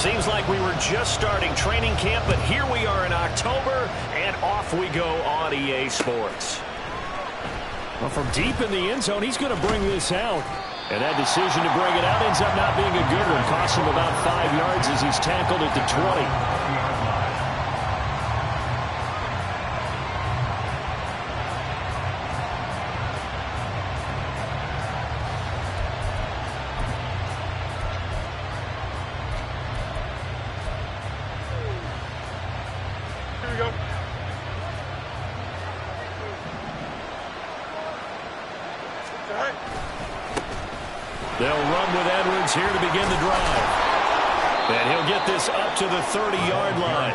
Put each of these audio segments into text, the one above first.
Seems like we were just starting training camp, but here we are in October, and off we go on EA Sports. Well, from deep in the end zone, he's going to bring this out. And that decision to bring it out ends up not being a good one. Costs him about 5 yards as he's tackled at the 20. They'll run with Edwards here to begin the drive. And he'll get this up to the 30-yard line.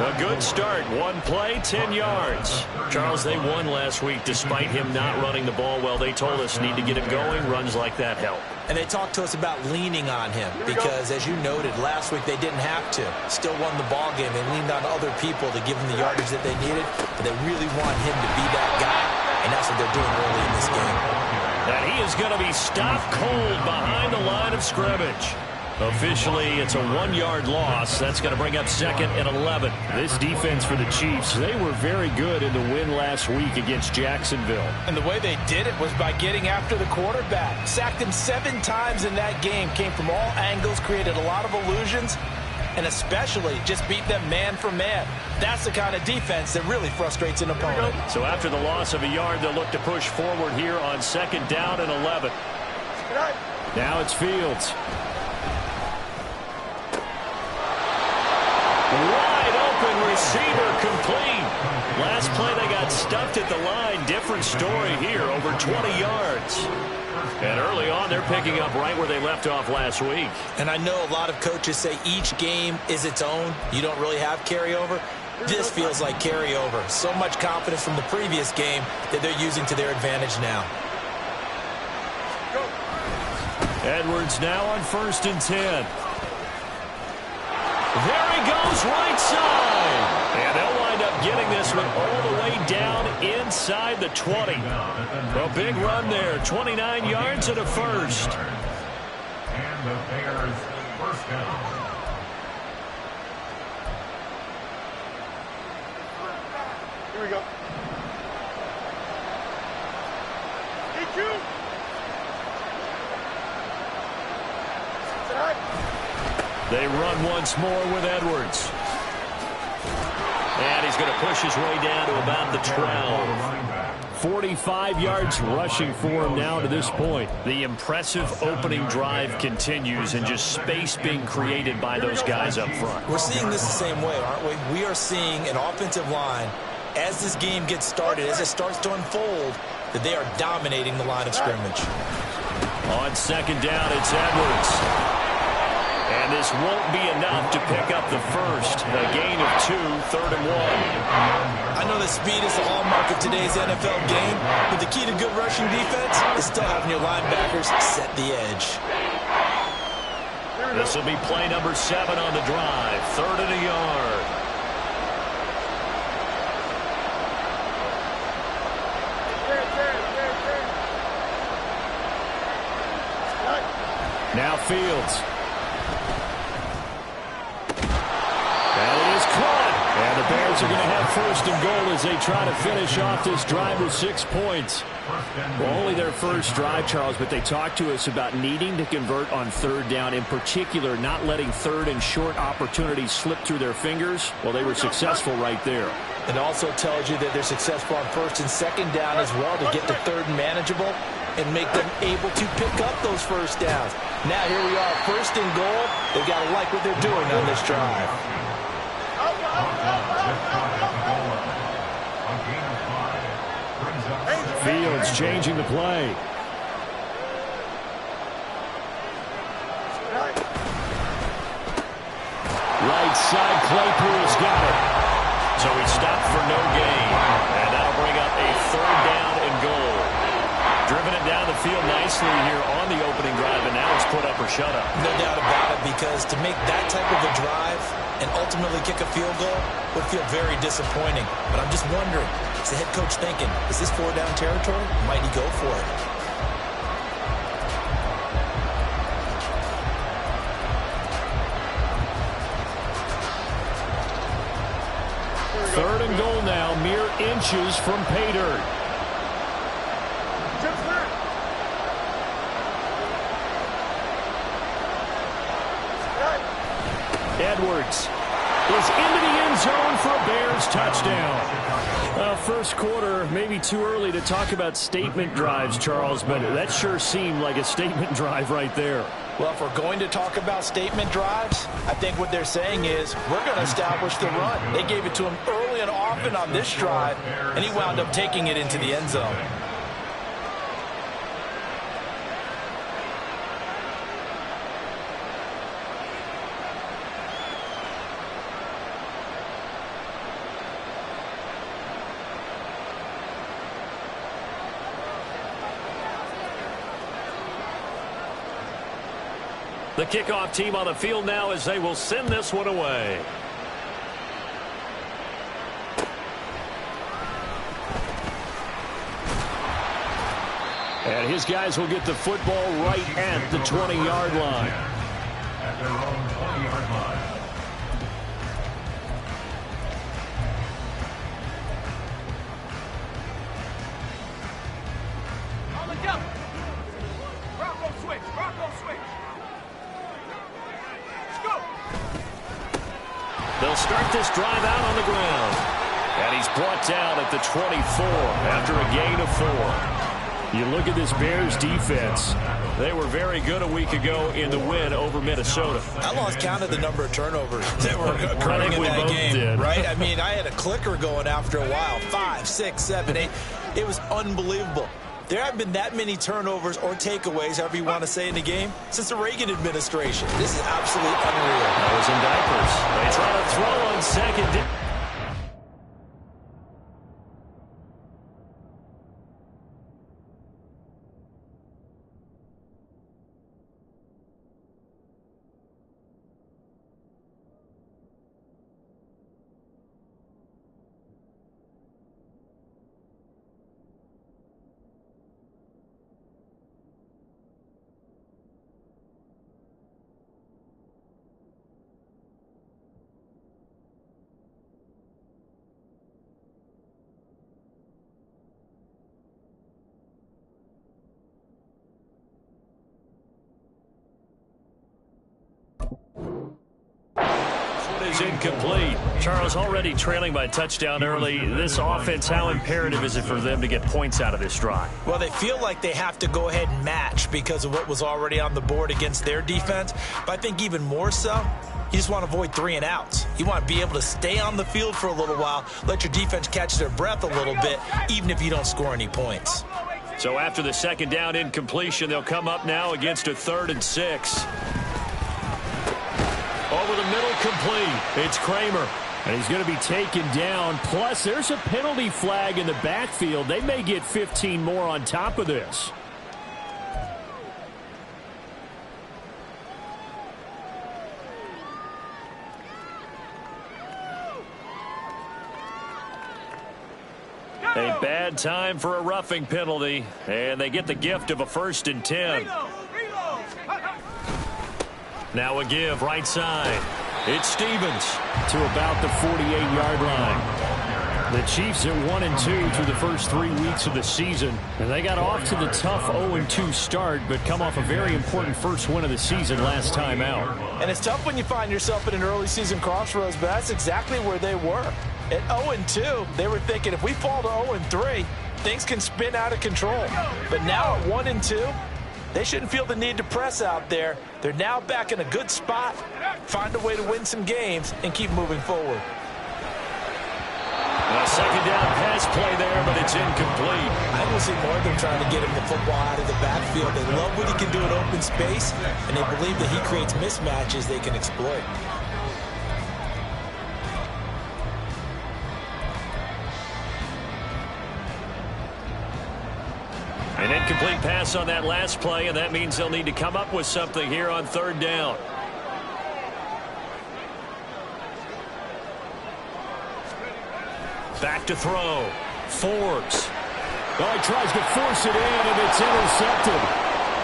A good start. One play, 10 yards. Charles, they won last week despite him not running the ball well. They told us need to get him going. Runs like that help. And they talked to us about leaning on him because, as you noted, last week they didn't have to. Still won the ball game. They leaned on other people to give them the yardage that they needed. But they really want him to be that guy. And that's what they're doing early in this game. And he is going to be stopped cold behind the line of scrimmage. Officially, it's a 1-yard loss. That's going to bring up 2nd and 11. This defense for the Chiefs, they were very good in the win last week against Jacksonville. And the way they did it was by getting after the quarterback. Sacked him 7 times in that game. Came from all angles, created a lot of illusions, and especially just beat them man for man. That's the kind of defense that really frustrates an opponent. So after the loss of a yard, they'll look to push forward here on 2nd down and 11. Now it's Fields. Wide open receiver complete. Last play they got stuffed at the line. Different story here, over 20 yards. And early on, they're picking up right where they left off last week. And I know a lot of coaches say each game is its own. You don't really have carryover. This feels like carryover. So much confidence from the previous game that they're using to their advantage now. Edwards now on 1st and 10. There he goes, right side. And they'll wind up getting this one all the way down inside the 20. A big run there, 29 yards and a first. And the Bears first down. Here we go. Hey, you. They run once more with Edwards. And he's going to push his way down to about the 12. 45 yards rushing for him now to this point. The impressive opening drive continues, and just space being created by those guys up front. We're seeing this the same way, aren't we? We are seeing an offensive line, as this game gets started, as it starts to unfold, that they are dominating the line of scrimmage. On 2nd down, it's Edwards. And this won't be enough to pick up the first. A gain of 2, 3rd and 1. I know that speed is the hallmark of today's NFL game, but the key to good rushing defense is still having your linebackers set the edge. This will be play number 7 on the drive. 3rd and a yard. Now Fields. And the Bears are going to have 1st and goal as they try to finish off this drive with 6 points. Well, only their first drive, Charles, but they talked to us about needing to convert on 3rd down, in particular not letting 3rd and short opportunities slip through their fingers. Well, they were successful right there. It also tells you that they're successful on 1st and 2nd down as well to get to 3rd and manageable and make them able to pick up those first downs. Now here we are, 1st and goal. They've got to like what they're doing on this drive. Fields changing the play. Right side, Claypool's got it. So he stopped for no gain. And that'll bring up a 3rd down and goal. Driven it down the field nicely here on the opening drive, and now it's put up or shut up. No doubt about it, because to make that type of a drive and ultimately kick a field goal would feel very disappointing. But I'm just wondering, is the head coach thinking, is this 4-down territory? Might he go for it? Third and goal now, mere inches from pay dirt. Edwards is into the end zone for a Bears touchdown. First quarter, maybe too early to talk about statement drives, Charles, but that sure seemed like a statement drive right there. Well, if we're going to talk about statement drives, I think what they're saying is we're going to establish the run. They gave it to him early and often on this drive, and he wound up taking it into the end zone. The kickoff team on the field now as they will send this one away. And his guys will get the football right at the 20-yard line. At their own 20-yard line. They'll start this drive out on the ground. And he's brought down at the 24 after a gain of 4. You look at this Bears defense. They were very good a week ago in the win over Minnesota. I lost count of the number of turnovers that were occurring in that game, right? I mean, I had a clicker going after a while. 5, 6, 7, 8. It was unbelievable. There haven't been that many turnovers or takeaways, however you want to say, in the game since the Reagan administration. This is absolutely unreal. That was in diapers. They try to throw on second. Is incomplete. Charles, already trailing by a touchdown early. This offense, how imperative is it for them to get points out of this drive? Well, they feel like they have to go ahead and match because of what was already on the board against their defense. But I think even more so, you just want to avoid 3 and outs. You want to be able to stay on the field for a little while, let your defense catch their breath a little bit, even if you don't score any points. So after the second down incompletion, they'll come up now against a 3rd and 6. Over the middle, complete. It's Kramer. And he's going to be taken down. Plus, there's a penalty flag in the backfield. They may get 15 more on top of this. A bad time for a roughing penalty. And they get the gift of a 1st and 10. Now a give right side. It's Stevens to about the 48-yard line. The Chiefs are 1-2 through the first 3 weeks of the season. And they got off to the tough 0-2 start, but come off a very important first win of the season last time out. And it's tough when you find yourself in an early season crossroads, but that's exactly where they were. At 0-2, they were thinking if we fall to 0-3, things can spin out of control. But now at 1-2, they shouldn't feel the need to press out there. They're now back in a good spot, find a way to win some games, and keep moving forward. A second down pass play there, but it's incomplete. I will see more of them trying to get him the football out of the backfield. They love what he can do in open space, and they believe that he creates mismatches they can exploit. An incomplete pass on that last play, and that means they'll need to come up with something here on 3rd down. Back to throw. Forbes. Oh, he tries to force it in, and it's intercepted.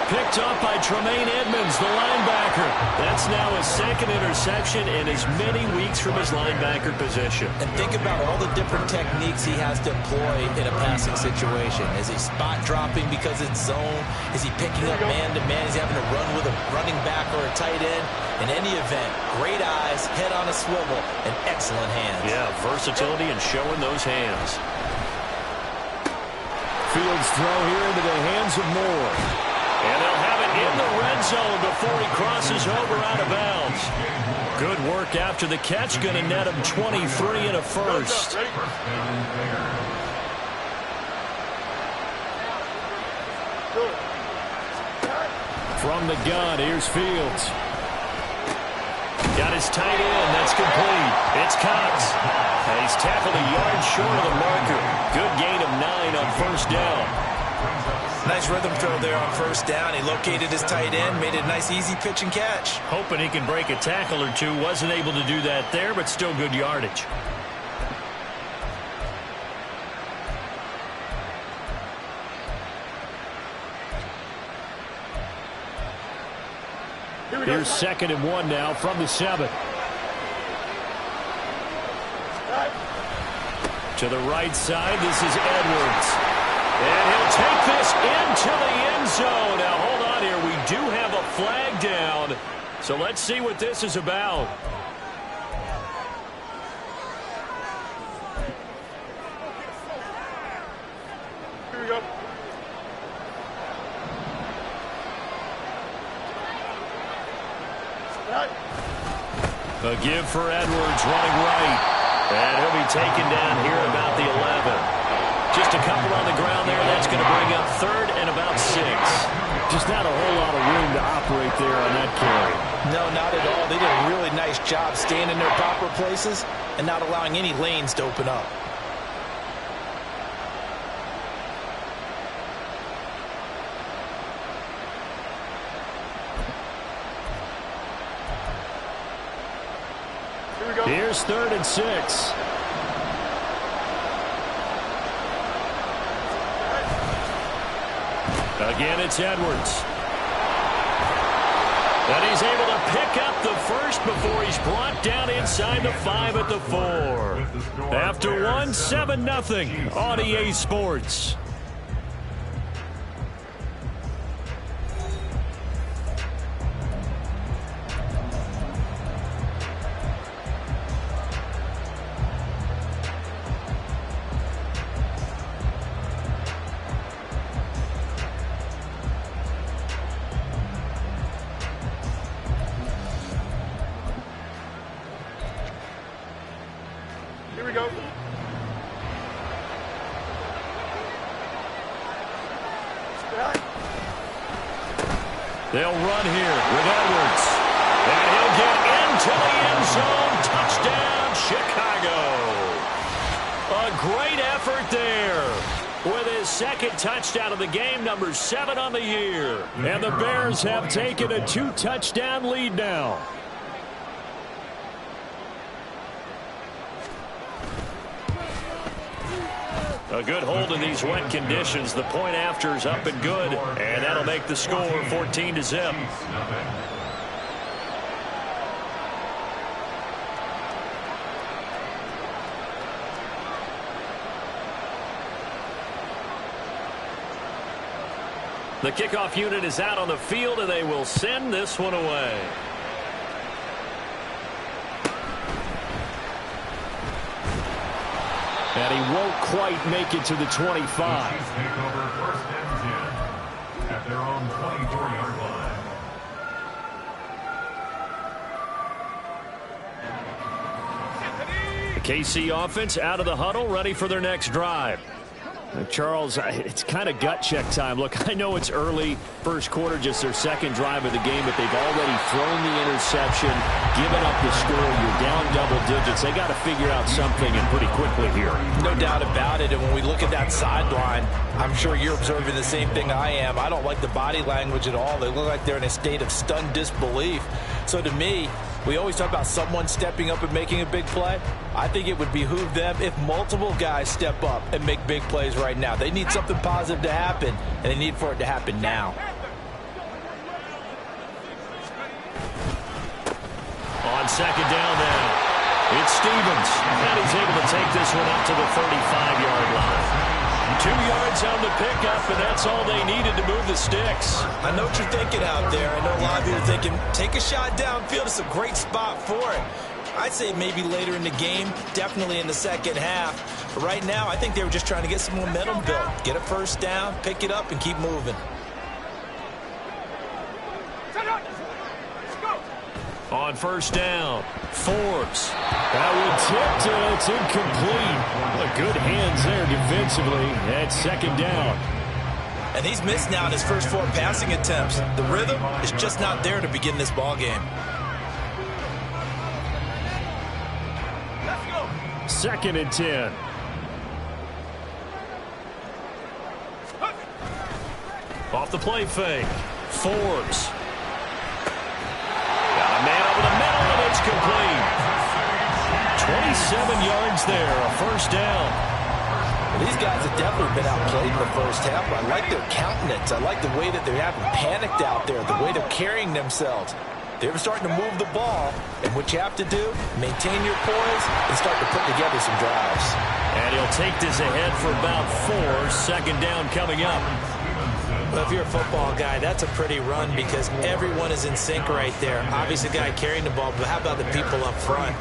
picked up by Tremaine Edmonds, the linebacker. That's now his second interception in as many weeks from his linebacker position. And think about all the different techniques he has to employ in a passing situation. Is he spot dropping because it's zone? Is he picking up man-to-man? Is he having to run with a running back or a tight end? In any event, great eyes, head on a swivel, and excellent hands. Yeah, versatility and showing those hands. Fields throw here into the hands of Moore. And they'll have it in the red zone before he crosses over out of bounds. Good work after the catch. Going to net him 23 and a first. From the gun, here's Fields. Got his tight end. That's complete. It's Cox. And he's tackled a yard short of the marker. Good gain of 9 on first down. Nice rhythm throw there on first down. He located his tight end, made it a nice easy pitch and catch. Hoping he can break a tackle or two. Wasn't able to do that there, but still good yardage. Here's 2nd and 1 now from the 7. To the right side, this is Edwards. And he'll take this into the end zone. Now, hold on here. We do have a flag down. So let's see what this is about. Here we go. A give for Edwards running right. And he'll be taken down here about the 11. Just a couple on the ground there. That's going to bring up 3rd and about 6. Just not a whole lot of room to operate there on that carry. No, not at all. They did a really nice job staying in their proper places and not allowing any lanes to open up. Here's 3rd and 6. Again, it's Edwards. And he's able to pick up the first before he's brought down inside the 5 at the 4. After 1, 7-0 on EA Sports. Here we go. They'll run here with Edwards. And he'll get into the end zone. Touchdown, Chicago. A great effort there. With his 2nd touchdown of the game, number 7 on the year. And the Bears have taken a 2-touchdown lead now. A good hold in these wet conditions. The point after is up and good. And that'll make the score 14-0. The kickoff unit is out on the field, and they will send this one away. And he won't quite make it to the 25. Chiefs take over 1st and 10 at their own 24-yard line. The KC offense out of the huddle, ready for their next drive. Charles, it's kind of gut check time. Look, I know it's early, first quarter, just their 2nd drive of the game, but they've already thrown the interception, given up the score. You're down double digits. They got to figure out something, and pretty quickly here. No doubt about it. And when we look at that sideline, I'm sure you're observing the same thing I am. I don't like the body language at all. They look like they're in a state of stunned disbelief. So to me, we always talk about someone stepping up and making a big play. I think it would behoove them if multiple guys step up and make big plays right now. They need something positive to happen, and they need for it to happen now. second down now. It's Stevens, and he's able to take this one up to the 35-yard line. 2 yards on the pickup, and that's all they needed to move the sticks. I know what you're thinking out there. I know a lot of you are thinking, take a shot downfield. It's a great spot for it. I'd say maybe later in the game, definitely in the second half. But right now, I think they were just trying to get some momentum built. Get a first down, pick it up, and keep moving. On first down, Forbes. That one tipped, and it's incomplete. Well, good hands there defensively. That's second down. And he's missed now in his first 4 passing attempts. The rhythm is just not there to begin this ball game. Second and 10. Off the play fake. Forbes. Got a man over the middle, and it's complete. 27 yards there, a first down. Well, these guys have definitely been outplayed in the first half. I like their countenance. I like the way that they're having panicked out there, the way they're carrying themselves. They're starting to move the ball, and what you have to do, maintain your poise and start to put together some drives. And he'll take this ahead for about 4. Second down coming up. Well, if you're a football guy, that's a pretty run because everyone is in sync right there. Obviously, the guy carrying the ball, but how about the people up front?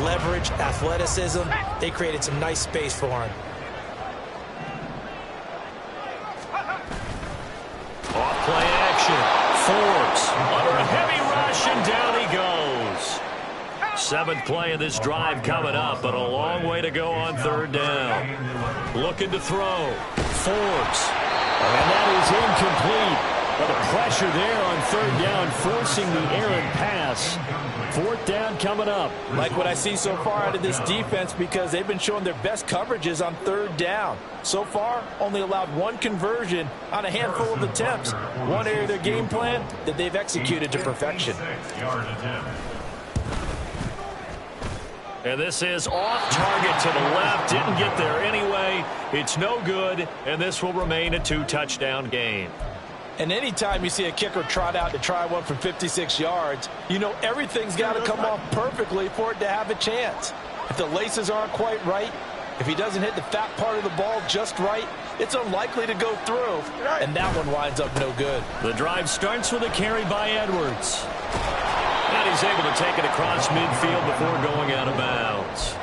Leverage, athleticism, they created some nice space for him. Off play action. Forbes under a heavy rush, and down he goes. 7th play of this drive coming up, but a long way to go on third down. Looking to throw. Forbes. And that is incomplete. But the pressure there on third down, forcing the errant pass. 4th down coming up. Like what I see so far out of this defense because they've been showing their best coverages on third down. So far, only allowed 1 conversion on a handful of attempts. One area of their game plan that they've executed to perfection. And this is off target to the left. Didn't get there anyway. It's no good, and this will remain a 2-touchdown game. And anytime you see a kicker trot out to try one from 56 yards, you know everything's got to come off perfectly for it to have a chance. If the laces aren't quite right, if he doesn't hit the fat part of the ball just right, it's unlikely to go through, and that one winds up no good. The drive starts with a carry by Edwards. And he's able to take it across midfield before going out of bounds.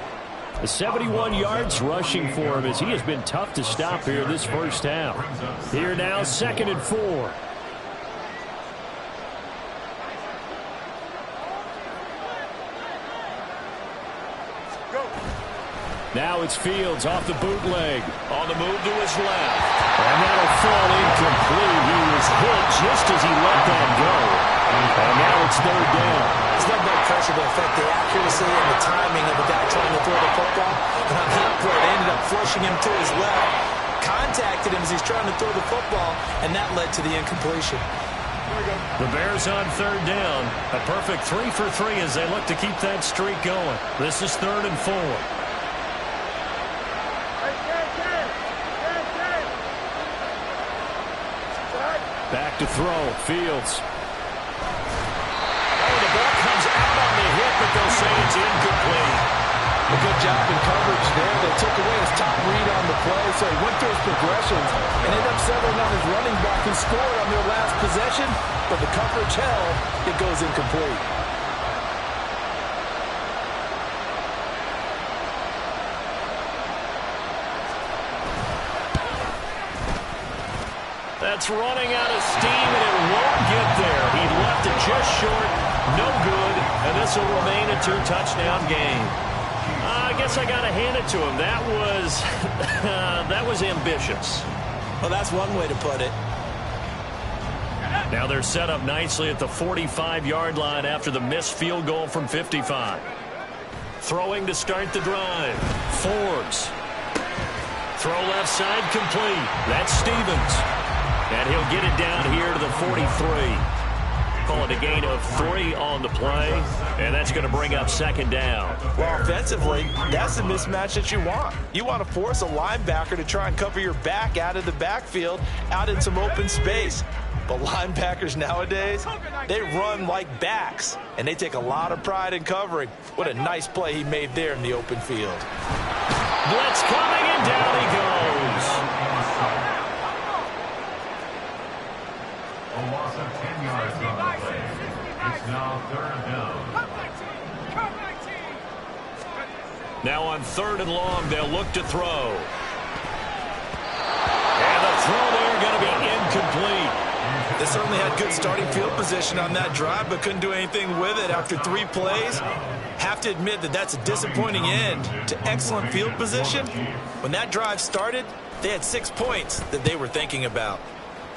71 yards rushing for him as he has been tough to stop here this first half. Here now, 2nd and 4. Now it's Fields off the bootleg. On the move to his left. And that'll fall incomplete. He was hit just as he let that go. And now it's third down. It's not no pressure to affect the accuracy and the timing of the guy trying to throw the football. And on that play, they ended up flushing him to his left. Contacted him as he's trying to throw the football, and that led to the incompletion. The Bears on third down. A perfect 3 for 3 as they look to keep that streak going. This is 3rd and 4. Back to throw. Fields. Oh, the ball comes out on the hit, but they'll say it's incomplete. A good job in coverage there. They took away his top read on the play, so he went through his progressions and ended up settling on his running back who scored on their last possession, but the coverage held. It goes incomplete. That's running out of steam, and it won't get there. He left it just short, no good, and this will remain a 2-touchdown game. I guess I got to hand it to him. That was ambitious. Well, that's one way to put it. Now they're set up nicely at the 45-yard line after the missed field goal from 55. Throwing to start the drive. Forbes. Throw left side complete. That's Stevens. And he'll get it down here to the 43. call it a gain of 3 on the play, and that's going to bring up second down. Well, offensively, that's the mismatch that you want. You want to force a linebacker to try and cover your back out of the backfield, out in some open space. But linebackers nowadays, they run like backs, and they take a lot of pride in covering. What a nice play he made there in the open field. Blitz coming, and down he goes. A loss of 10 yards on the play. It's now third down. Now on 3rd and long, they'll look to throw. And the throw there going to be incomplete. They certainly had good starting field position on that drive, but couldn't do anything with it after 3 plays. Have to admit that that's a disappointing end to excellent field position. When that drive started, they had 6 points that they were thinking about.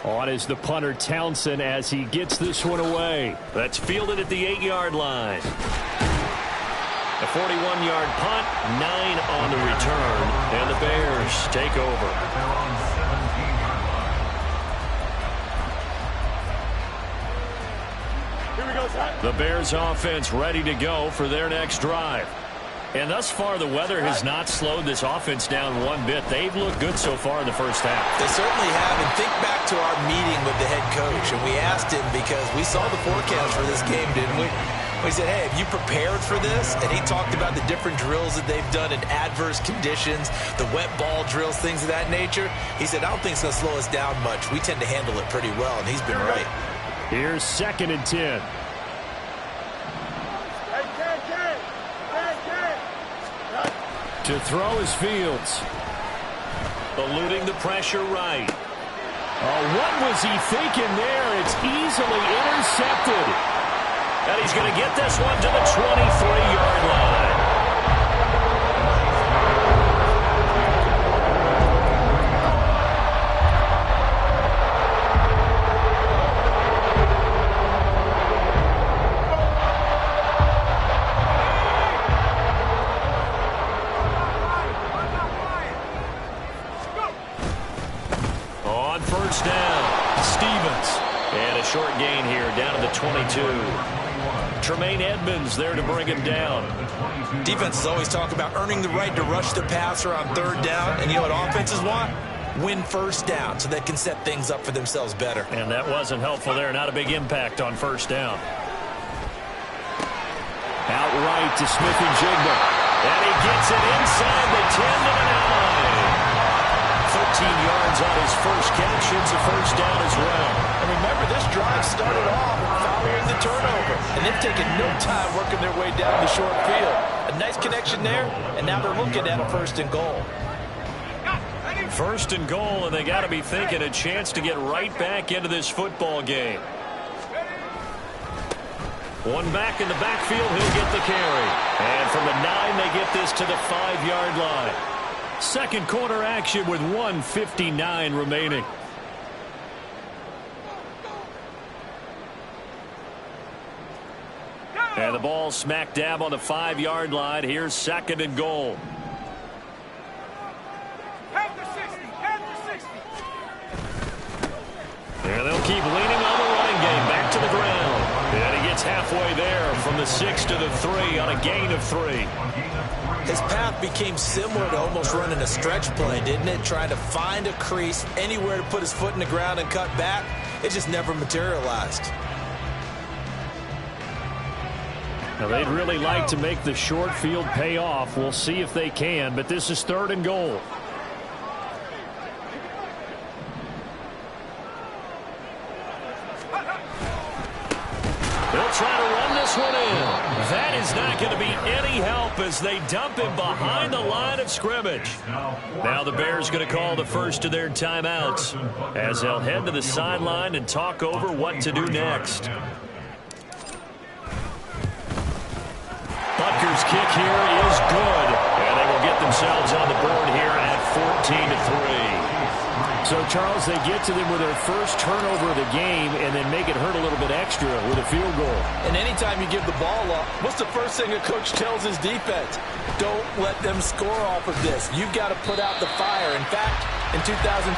On is the punter Townsend as he gets this one away. That's fielded at the 8-yard line. A 41-yard punt, 9 on the return, and the Bears take over. The Bears offense ready to go for their next drive. And thus far, the weather has not slowed this offense down one bit. They've looked good so far in the first half. They certainly have. And think back to our meeting with the head coach. And we asked him, because we saw the forecast for this game, didn't we? We said, hey, have you prepared for this? And he talked about the different drills that they've done in adverse conditions, the wet ball drills, things of that nature. He said, I don't think it's going to slow us down much. We tend to handle it pretty well, and he's been right. Here's 2nd and 10. To throw is Fields. Eluding the pressure right. Oh, what was he thinking there? It's easily intercepted. And he's going to get this one to the 23-yard line. On first down, Stevens. And a short gain here down to the 22. Tremaine Edmonds there to bring him down. Defenses always talk about earning the right to rush the passer on 3rd down. And you know what offenses want? Win first down so they can set things up for themselves better. And that wasn't helpful there. Not a big impact on first down. Outright to Smith-Njigba. And he gets it inside the 10 to the 9. 13 yards on his first catch. It's a first down as well. And remember, this drive started off following the turnover. And they've taken no time working their way down the short field. A nice connection there, and now they're looking at a 1st and goal. 1st and goal, and they got to be thinking a chance to get right back into this football game. One back in the backfield, he'll get the carry. And from the 9, they get this to the 5-yard line. Second quarter action with 1:59 remaining. And the ball smack dab on the 5-yard line. Here's 2nd and goal. And they'll keep leaning on the running game. Back to the ground. And he gets halfway there from the 6 to the 3 on a gain of 3. His path became similar to almost running a stretch play, didn't it? Trying to find a crease, anywhere to put his foot in the ground and cut back. It just never materialized. Now, they'd really like to make the short field pay off. We'll see if they can, but this is 3rd and goal. They'll try to run this one in. That is not going to be any help as they dump him behind the line of scrimmage. Now the Bears going to call the first of their timeouts as they'll head to the sideline and talk over what to do next. Butker's kick here is good, and they will get themselves on the board here at 14-3. So, Charles, they get to them with their first turnover of the game and then make it hurt a little bit extra with a field goal. And anytime you give the ball up, what's the first thing a coach tells his defense? Don't let them score off of this. You've got to put out the fire. In fact, in 2021,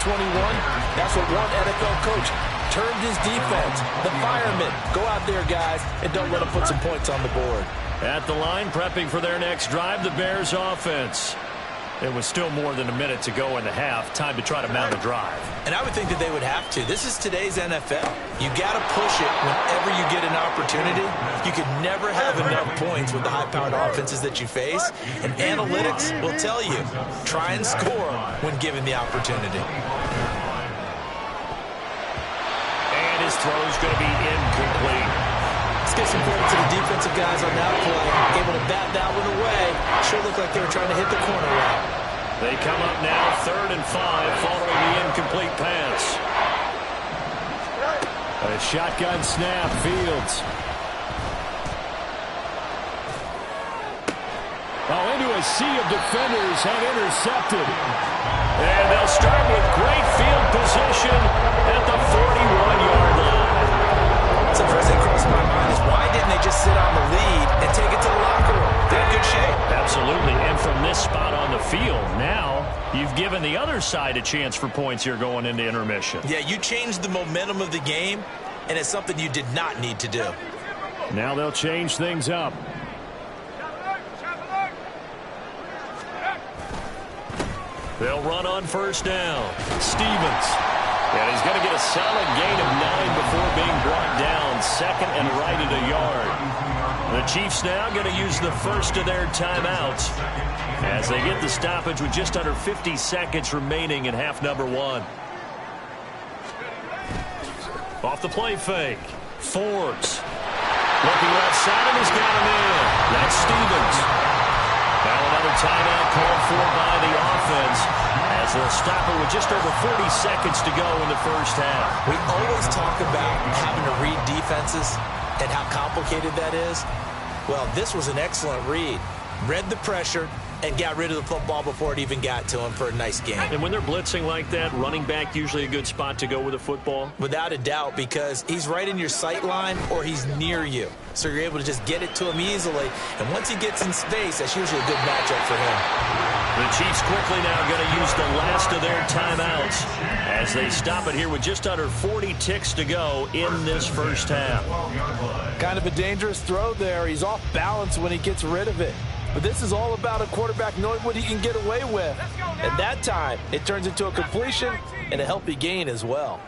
that's what one NFL coach turned his defense. The firemen, go out there, guys, and don't let them put some points on the board. At the line, prepping for their next drive, the Bears offense. It was still more than a minute to go in the half. Time to try to mount a drive. And I would think that they would have to. This is today's NFL. You got to push it whenever you get an opportunity. You could never have enough points with the high-powered offenses that you face. And analytics will tell you, try and score when given the opportunity. And his throw is going to be incomplete. Let's give some credit to the defensive guys on that play. Able to bat that one away. Sure looked like they were trying to hit the corner route. They come up now 3rd and 5 following the incomplete pass. A shotgun snap, Fields. Oh, into a sea of defenders and intercepted. And they'll start with great field position at the 41-yard line. So the first thing crossed my mind is why didn't they just sit on the lead and take it to the locker room? They're in good shape. Absolutely. And from this spot on the field, now you've given the other side a chance for points here going into intermission. Yeah, you changed the momentum of the game, and it's something you did not need to do. Now they'll change things up. They'll run on 1st down. Stevens. And he's going to get a solid gain of 9 before being brought down. 2nd and right at a yard. The Chiefs now going to use the first of their timeouts as they get the stoppage with just under 50 seconds remaining in half number 1. Off the play fake. Forbes. Looking right side and he's got him in. That's Stevens. Now another timeout called for by the offense as they'll stop it with just over 40 seconds to go in the first half. We always talk about having to read defenses and how complicated that is. Well, this was an excellent read. Read the pressure and got rid of the football before it even got to him for a nice game. And when they're blitzing like that, running back usually a good spot to go with the football? Without a doubt, because he's right in your sight line or he's near you. So you're able to just get it to him easily. And once he gets in space, that's usually a good matchup for him. The Chiefs quickly now going to use the last of their timeouts as they stop it here with just under 40 ticks to go in this first half. Kind of a dangerous throw there. He's off balance when he gets rid of it. But this is all about a quarterback knowing what he can get away with. At that time, it turns into a completion and a healthy gain as well.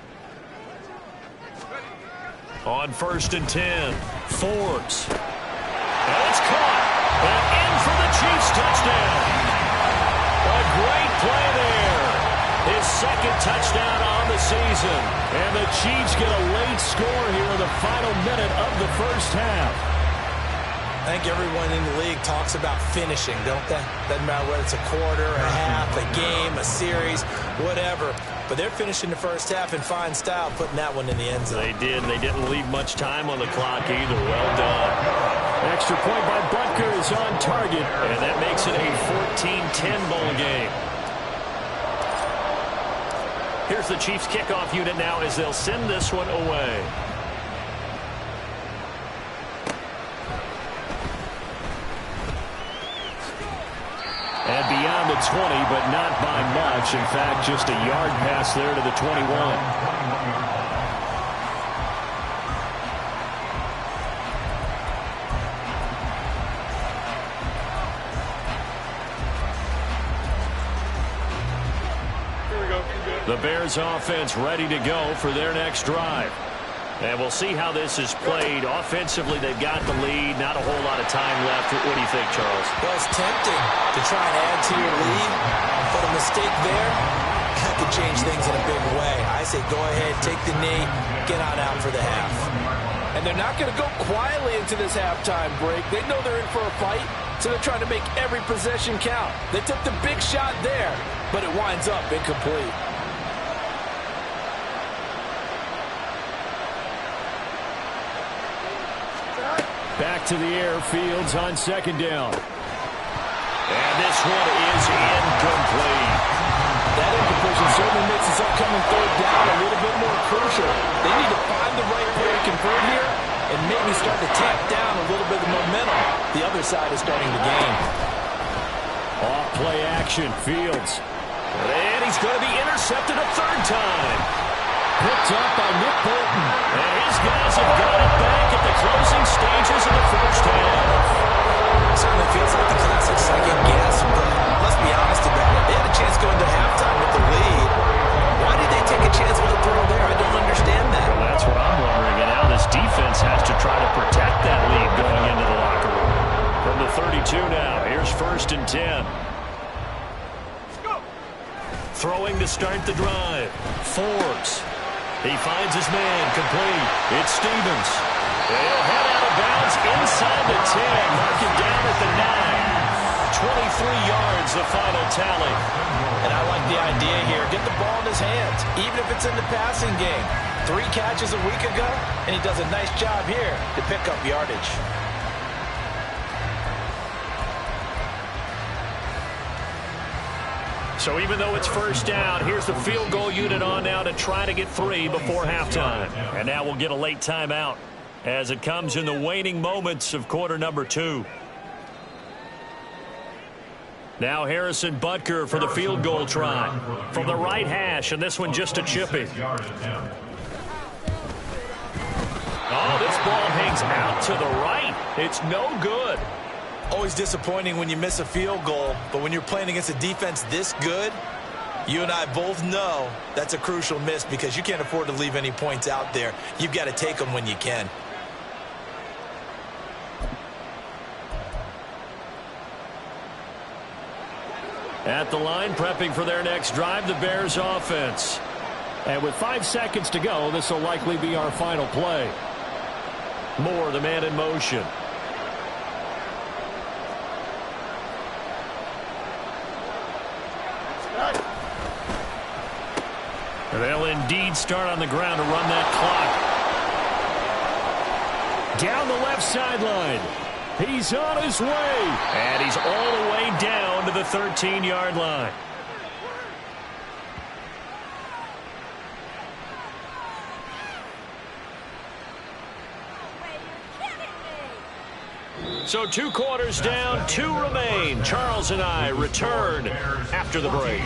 On 1st and 10, Forbes. And it's caught. And in for the Chiefs touchdown. A great play there. His 2nd touchdown on the season. And the Chiefs get a late score here in the final minute of the first half. I think everyone in the league talks about finishing, don't they? Doesn't matter whether it's a quarter, a half, a game, a series, whatever. But they're finishing the first half in fine style, putting that one in the end zone. They did, and they didn't leave much time on the clock either. Well done. Extra point by Butker is on target. And that makes it a 14-10 ball game. Here's the Chiefs kickoff unit now as they'll send this one away. And beyond the 20, but not by much. In fact, just a yard pass there to the 21. The Bears offense ready to go for their next drive. And we'll see how this is played. Offensively, they've got the lead. Not a whole lot of time left. What do you think, Charles? Well, it's tempting to try and add to your lead, but a mistake there that could change things in a big way. I say go ahead, take the knee, get on out for the half. And they're not going to go quietly into this halftime break. They know they're in for a fight, so they're trying to make every possession count. They took the big shot there, but it winds up incomplete. Back to the air, Fields on 2nd down. And this one is incomplete. That incompletion certainly makes this upcoming 3rd down a little bit more crucial. They need to find the right play to convert here and maybe start to tamp down a little bit of momentum. The other side is starting to gain. Off play action, Fields. And he's going to be intercepted a 3rd time. picked up by Nick Bolton. And his guys have got it back at the closing stages of the first half. Certainly feels like the classic second guess, but let's be honest about it. They had a chance going to halftime with the lead. Why did they take a chance with a throw there? I don't understand that. Well, that's what I'm wondering. And now this defense has to try to protect that lead going into the locker room. From the 32 now, here's 1st and 10. Throwing to start the drive. Forbes. He finds his man complete. It's Stevens. He'll head out of bounds inside the 10. Mark him down at the 9. 23 yards, the final tally. And I like the idea here. Get the ball in his hands, even if it's in the passing game. 3 catches a week ago, and he does a nice job here to pick up yardage. So even though it's 1st down, here's the field goal unit on now to try to get 3 before halftime. And now we'll get a late timeout as it comes in the waning moments of quarter number 2. Now Harrison Butker for the field goal try from the right hash, and this one just a chippy. Oh, this ball hangs out to the right. It's no good. Always disappointing when you miss a field goal, but when you're playing against a defense this good, you and I both know that's a crucial miss because you can't afford to leave any points out there. You've got to take them when you can. At the line, prepping for their next drive, the Bears offense. And with 5 seconds to go, this will likely be our final play. Moore, the man in motion. They'll indeed start on the ground to run that clock. Down the left sideline. He's on his way. And he's all the way down to the 13-yard line. So 2 quarters down, 2 remain. Charles and I return after the break.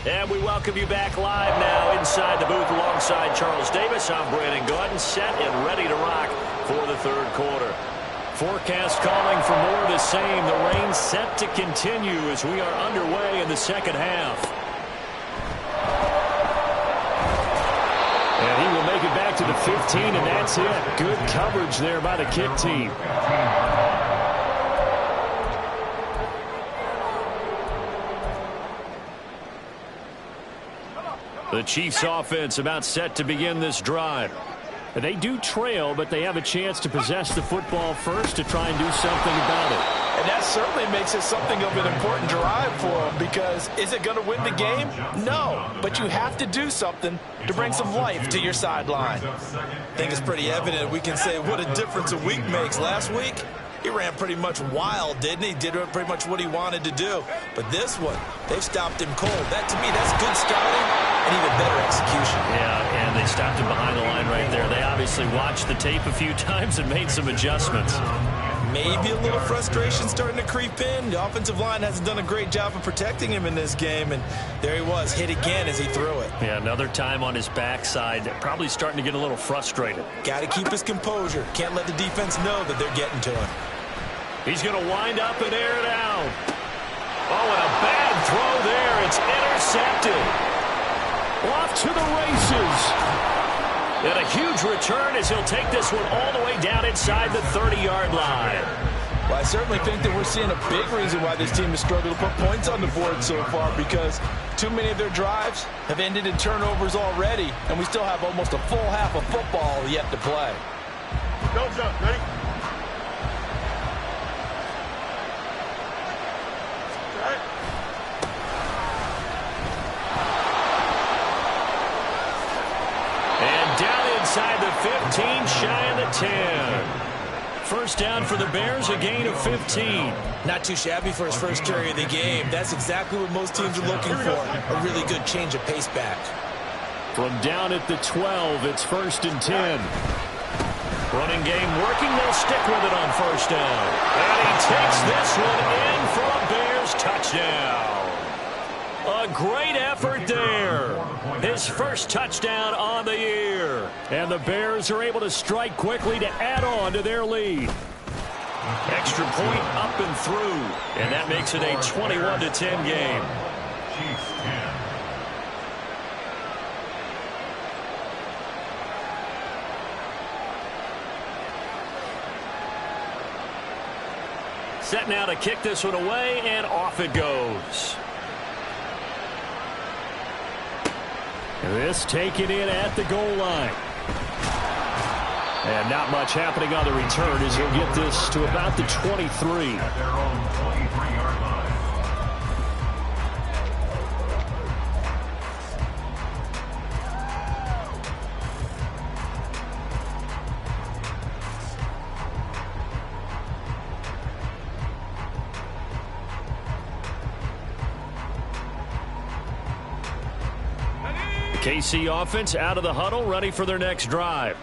And we welcome you back live now inside the booth alongside Charles Davis. I'm Brandon Gordon, set and ready to rock for the 3rd quarter. Forecast calling for more of the same. The rain set to continue as we are underway in the 2nd half. And he will make it back to the 15, and that's it. Good coverage there by the kick team. The Chiefs offense about set to begin this drive. They do trail, but they have a chance to possess the football first to try and do something about it. And that certainly makes it something of an important drive for them, because is it going to win the game? No, but you have to do something to bring some life to your sideline. I think it's pretty evident. We can say what a difference a week makes. Last week, he ran pretty much wild, didn't he? Did pretty much what he wanted to do. But this one, they've stopped him cold. That, to me, that's good scouting and even better execution. Yeah, and they stopped him behind the line right there. They obviously watched the tape a few times and made some adjustments. Maybe a little frustration starting to creep in. The offensive line hasn't done a great job of protecting him in this game, and there he was, hit again as he threw it. Yeah, another time on his backside, probably starting to get a little frustrated. Got to keep his composure. Can't let the defense know that they're getting to him. He's going to wind up and air it out. Oh, and a bad throw there. It's intercepted. Off to the races. And a huge return as he'll take this one all the way down inside the 30-yard line. Well, I certainly think that we're seeing a big reason why this team has struggled to put points on the board so far, because too many of their drives have ended in turnovers already, and we still have almost a full half of football yet to play. Go, jump. Ready? Inside the 15, shy of the 10. First down for the Bears, a gain of 15. Not too shabby for his first carry of the game. That's exactly what most teams are looking for, a really good change of pace back. From down at the 12, it's 1st and 10. Running game working. They'll stick with it on 1st down. And he takes this one in for a Bears touchdown. A great effort there. His first touchdown on the year. And the Bears are able to strike quickly to add on to their lead. Extra point up and through. And that makes it a 21-10 game. Chiefs 10. Set now to kick this one away, and off it goes. This taken in at the goal line. And not much happening on the return as he'll get this to about the 23. At their own 23-yard line. KC offense out of the huddle, ready for their next drive.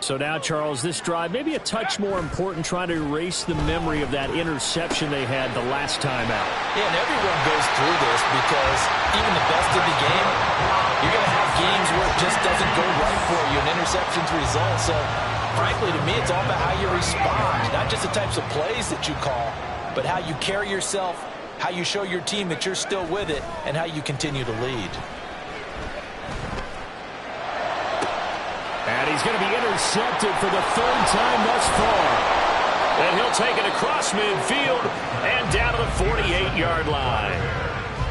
So now, Charles, this drive maybe a touch more important, trying to erase the memory of that interception they had the last time out. Yeah, and everyone goes through this because even the best of the game, you're going to have games where it just doesn't go right for you, and interceptions result. So, frankly, to me, it's all about how you respond, not just the types of plays that you call, but how you carry yourself, how you show your team that you're still with it, and how you continue to lead. And he's going to be intercepted for the 3rd time thus far. And he'll take it across midfield and down to the 48-yard line.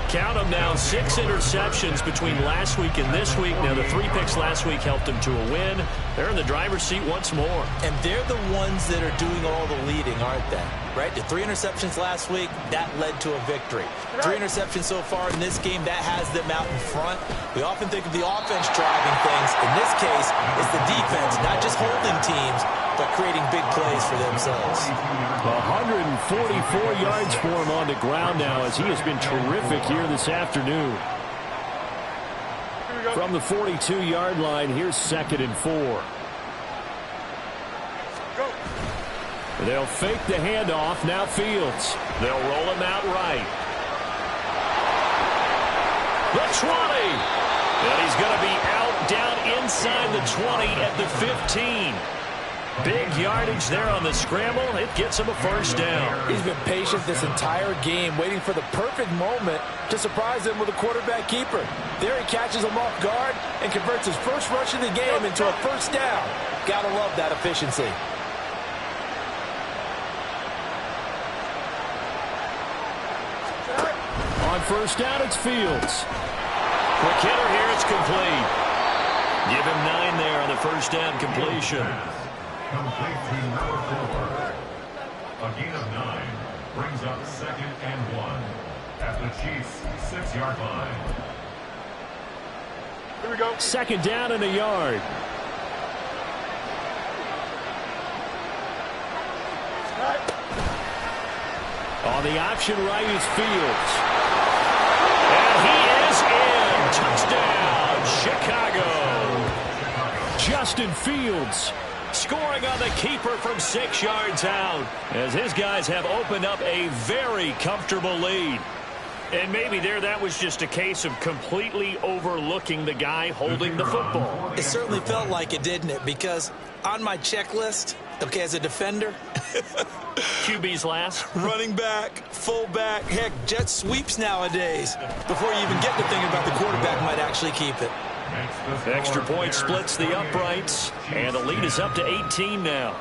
Count them now, 6 interceptions between last week and this week. Now, the 3 picks last week helped them to a win. They're in the driver's seat once more. And they're the ones that are doing all the leading, aren't they? Right? The 3 interceptions last week, that led to a victory. 3 interceptions so far in this game, that has them out in front. We often think of the offense driving things. In this case, it's the defense, not just holding teams, but creating big plays for themselves. 144 yards for him on the ground now, as he has been terrific here this afternoon. From the 42-yard line, here's 2nd and 4. They'll fake the handoff. Now Fields. They'll roll him out right. The 20. And he's going to be out down inside the 20 at the 15. Big yardage there on the scramble. It gets him a 1st down. He's been patient this entire game, waiting for the perfect moment to surprise them with a quarterback keeper. There he catches him off guard and converts his first rush of the game into a 1st down. Gotta love that efficiency. On 1st down, it's Fields. Quick hitter here, it's complete. Give him 9 there on the 1st down completion. Complete to number 4. A gain of 9 brings up 2nd and 1 at the Chiefs' 6-yard line. Here we go. 2nd down and a yard. On the option right is Fields. And he is in. Touchdown, Chicago. Justin Fields scoring on the keeper from 6 yards out, as his guys have opened up a very comfortable lead. And maybe there that was just a case of completely overlooking the guy holding the football. It certainly felt like it, didn't it? Because on my checklist, okay, as a defender, QB's last. running back, fullback, heck, jet sweeps nowadays. Before you even get to thinking about the quarterback might actually keep it. Extra point splits the uprights, and the lead is up to 18 now.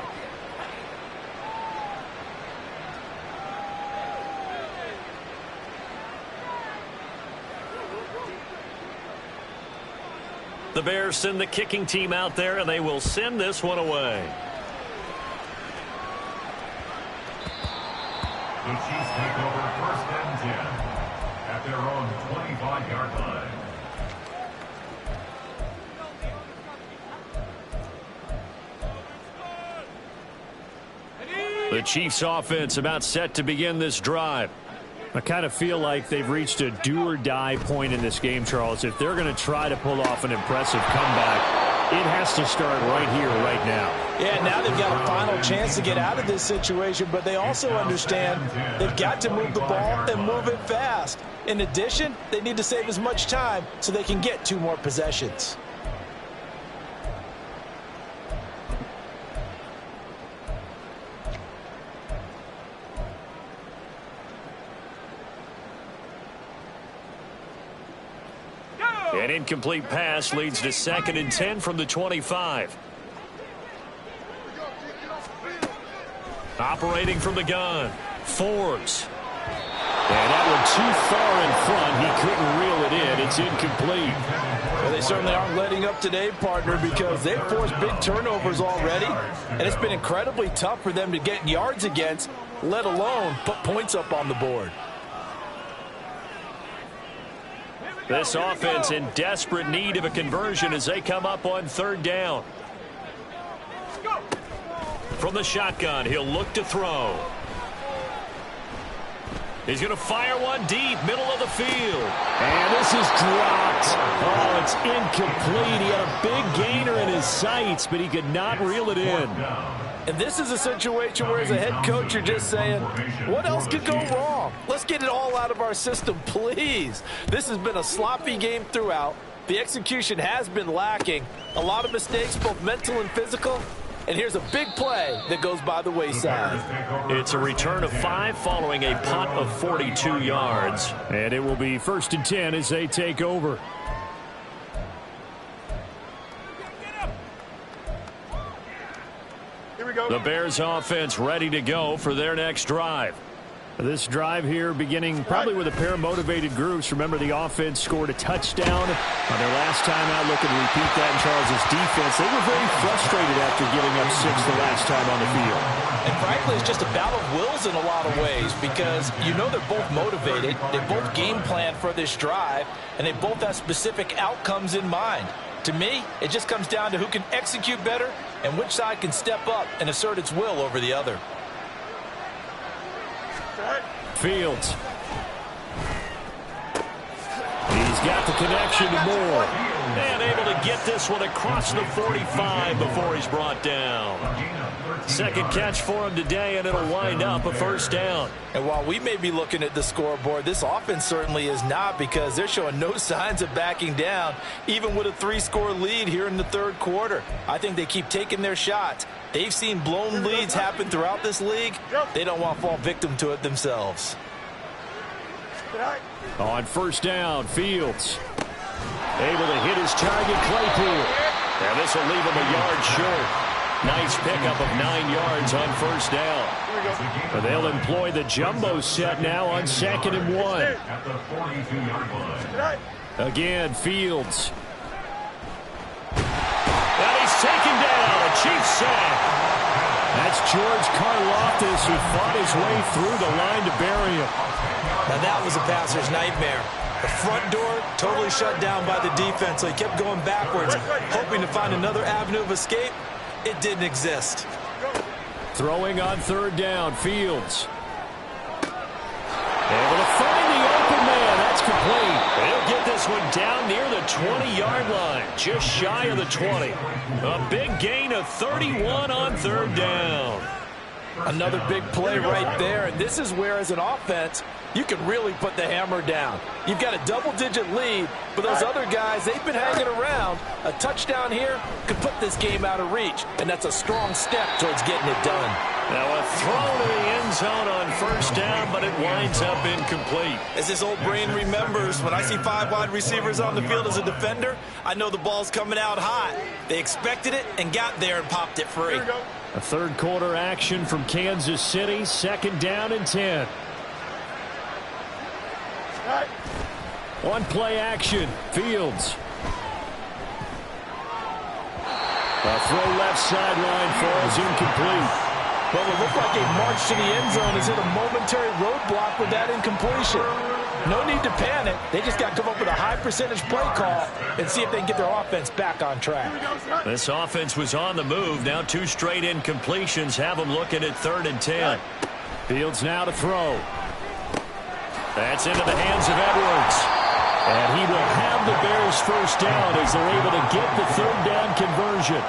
The Bears send the kicking team out there, and they will send this one away. The Chiefs take over 1st and 10 at their own 25-yard line. The Chiefs offense about set to begin this drive. I kind of feel like they've reached a do-or-die point in this game, Charles. If they're going to try to pull off an impressive comeback, it has to start right here, right now. Yeah, now they've got a final chance to get out of this situation, but they also understand they've got to move the ball and move it fast. In addition, they need to save as much time so they can get 2 more possessions. An incomplete pass leads to 2nd and 10 from the 25. Operating from the gun, Forbes. And that one too far in front. He couldn't reel it in. It's incomplete. Well, they certainly aren't letting up today, partner, because they've forced big turnovers already. And it's been incredibly tough for them to get yards against, let alone put points up on the board. This offense in desperate need of a conversion as they come up on 3rd down. From the shotgun, he'll look to throw. He's going to fire one deep, middle of the field. And this is dropped. Oh, it's incomplete. He had a big gainer in his sights, but he could not reel it in. And this is a situation where as a head coach, you're just saying, what else could go wrong? Let's get it all out of our system, please. This has been a sloppy game throughout. The execution has been lacking. A lot of mistakes, both mental and physical. And here's a big play that goes by the wayside. It's a return of 5 following a punt of 42 yards. And it will be 1st and 10 as they take over. Here we go. The Bears offense ready to go for their next drive. This drive here beginning probably with a pair of motivated groups. Remember, the offense scored a touchdown on their last time out. Looking to repeat that in Charles' defense. They were very frustrated after giving up 6 the last time on the field. And frankly, it's just a battle of wills in a lot of ways because you know they're both motivated. They both game plan for this drive, and they both have specific outcomes in mind. To me, it just comes down to who can execute better and which side can step up and assert its will over the other. Fields. He's got the connection to Moore. And able to get this one across the 45 before he's brought down. 2nd catch for him today, and it'll wind up a 1st down. And while we may be looking at the scoreboard, this offense certainly is not because they're showing no signs of backing down, even with a 3-score lead here in the 3rd quarter. I think they keep taking their shots. They've seen blown leads happen throughout this league. They don't want to fall victim to it themselves. On 1st down, Fields. Able to hit his target, Claypool. And this will leave him a yard short. Nice pickup of 9 yards on 1st down. But they'll employ the jumbo set now on 2nd and 1. At the 42-yard line. Again, Fields. And he's taken down. A Chiefs sack. That's George Karlaftis who fought his way through the line to bury him. Now that was a passer's nightmare. The front door totally shut down by the defense, so he kept going backwards, hoping to find another avenue of escape. It didn't exist. Throwing on 3rd down, Fields. Able to find the open man. That's complete. They'll get this one down near the 20-yard line, just shy of the 20. A big gain of 31 on 3rd down. Another big play right there, and this is where, as an offense, you can really put the hammer down. You've got a double-digit lead, but those other guys, they've been hanging around. A touchdown here could put this game out of reach, and that's a strong step towards getting it done. Now a throw to the end zone on 1st down, but it winds up incomplete. As this old brain remembers, when I see 5 wide receivers on the field as a defender, I know the ball's coming out hot. They expected it and got there and popped it free. A 3rd quarter action from Kansas City. 2nd down and 10. One play action. Fields. A throw left sideline falls incomplete. Well, it looked like a march to the end zone is hit a momentary roadblock with that incompletion. No need to panic. They just got to come up with a high percentage play call and see if they can get their offense back on track. This offense was on the move. Now 2 straight incompletions have them looking at 3rd and 10. Fields now to throw. That's into the hands of Edwards. And he will have the Bears first down as they're able to get the third down conversion.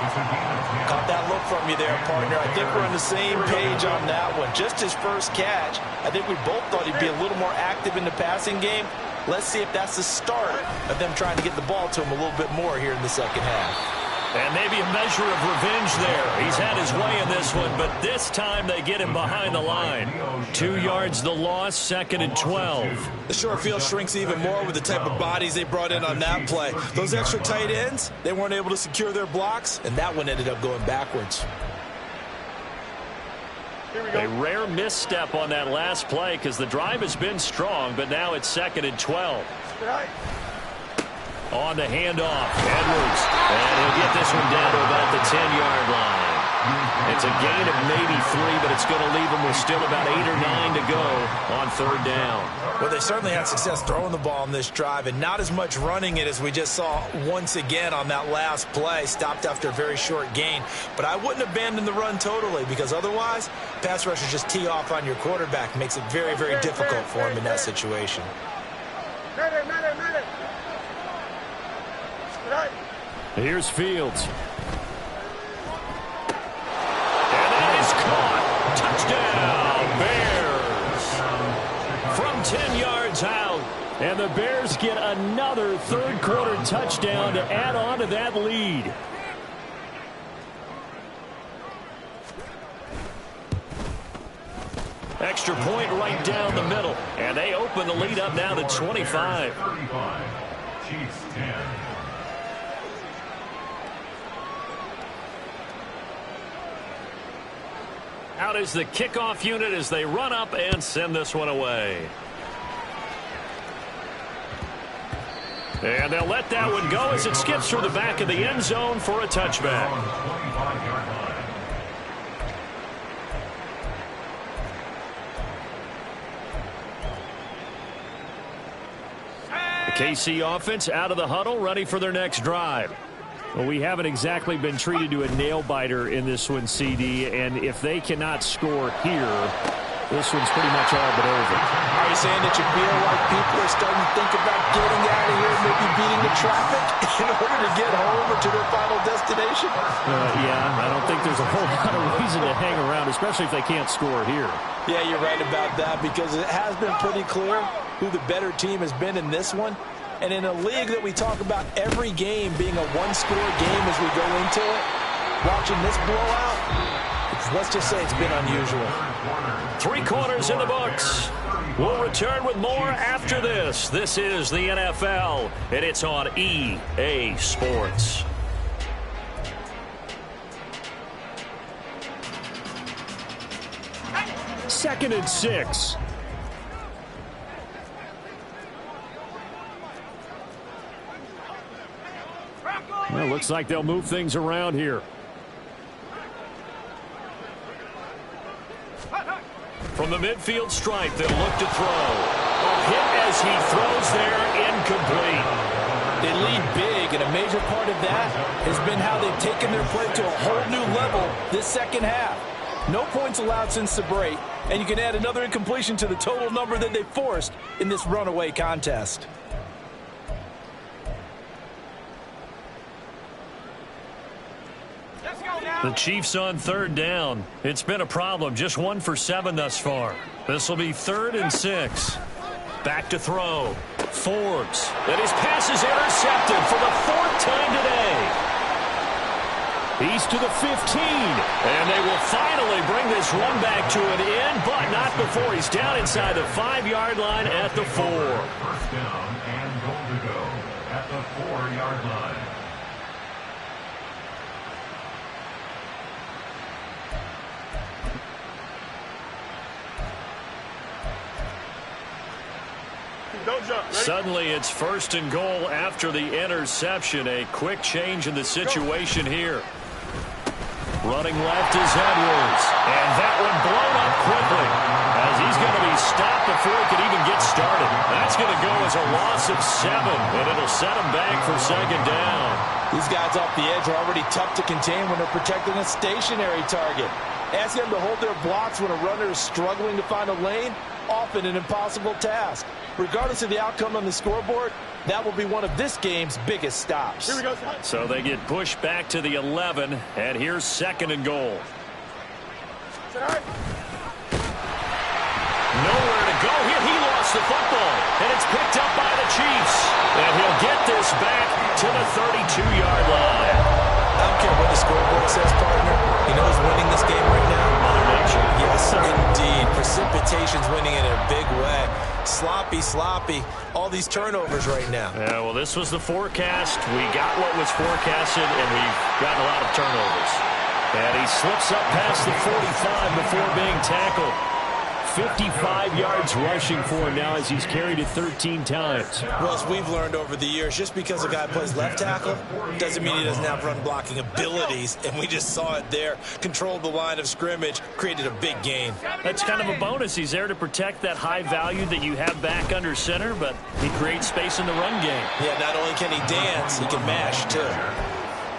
Caught that look from you there, partner. I think we're on the same page on that one. Just his first catch, I think we both thought he'd be a little more active in the passing game. Let's see if that's the start of them trying to get the ball to him a little bit more here in the second half. And maybe a measure of revenge there. He's had his way in this one, but this time they get him behind the line. 2 yards the loss, 2nd and 12. The short field shrinks even more with the type of bodies they brought in on that play. Those extra tight ends, they weren't able to secure their blocks, and that one ended up going backwards. A rare misstep on that last play because the drive has been strong, but now it's 2nd and 12. On the handoff, Edwards, and he'll get this one down to about the 10-yard line. It's a gain of maybe 3, but it's going to leave them with still about 8 or 9 to go on third down. Well, they certainly had success throwing the ball on this drive, and not as much running it as we just saw once again on that last play. Stopped after a very short gain. But I wouldn't abandon the run totally, because otherwise, pass rushers just tee off on your quarterback. Makes it very, very difficult for him in that situation. Here's Fields. And that is caught. Touchdown, Bears. From 10 yards out. And the Bears get another third-quarter touchdown to add on to that lead. Extra point right down the middle. And they open the lead up now to 25. Chiefs 10. Out is the kickoff unit as they run up and send this one away. And they'll let that one go as it skips through the back of the end zone for a touchback. The KC offense out of the huddle, ready for their next drive. Well, we haven't exactly been treated to a nail-biter in this one, CD, and if they cannot score here, this one's pretty much all but over. Are you saying that you feel like people are starting to think about getting out of here, maybe beating the traffic in order to get home or to their final destination? Yeah, I don't think there's a whole lot of reason to hang around, especially if they can't score here. Yeah, you're right about that, because it has been pretty clear who the better team has been in this one. And in a league that we talk about every game being a one-score game as we go into it, watching this blowout, let's just say it's been unusual. 3 quarters in the books. We'll return with more after this. This is the NFL, and it's on EA Sports. Second and 6. Well, looks like they'll move things around here. From the midfield stripe, they'll look to throw. A hit as he throws there, incomplete. They lead big, and a major part of that has been how they've taken their play to a whole new level this second half. No points allowed since the break, and you can add another incompletion to the total number that they forced in this runaway contest. The Chiefs on third down. It's been a problem. Just 1 for 7 thus far. This will be 3rd and 6. Back to throw. Forbes. And his pass is intercepted for the 4th time today. He's to the 15. And they will finally bring this run back to an end, but not before he's down inside the 5-yard line at the 4. First down and goal to go at the 4-yard line. Don't jump. Ready? Suddenly it's 1st and goal after the interception. A quick change in the situation here. Running left is Edwards. And that one blown up quickly as he's going to be stopped before he can even get started. That's going to go as a loss of 7, and it'll set him back for 2nd down. These guys off the edge are already tough to contain when they're protecting a stationary target. Ask them to hold their blocks when a runner is struggling to find a lane, often an impossible task. Regardless of the outcome on the scoreboard, that will be one of this game's biggest stops. Here we go. So they get pushed back to the 11, and here's 2nd and goal. Nowhere to go here. He lost the football, and it's picked up by the Chiefs. And he'll get this back to the 32-yard line. I don't care what the scoreboard says, partner. You know who's winning this game right now? Mother Nature. Yes, indeed. Precipitation's winning in a big way. Sloppy, sloppy. All these turnovers right now. Yeah, well, this was the forecast. We got what was forecasted, and we've gotten a lot of turnovers. And he slips up past the 45 before being tackled. 55 yards rushing for him now as he's carried it 13 times. Well, as we've learned over the years, just because a guy plays left tackle doesn't mean he doesn't have run blocking abilities, and we just saw it there. Controlled the line of scrimmage, created a big gain. That's kind of a bonus. He's there to protect that high value that you have back under center, but he creates space in the run game. Yeah, not only can he dance, he can mash, too.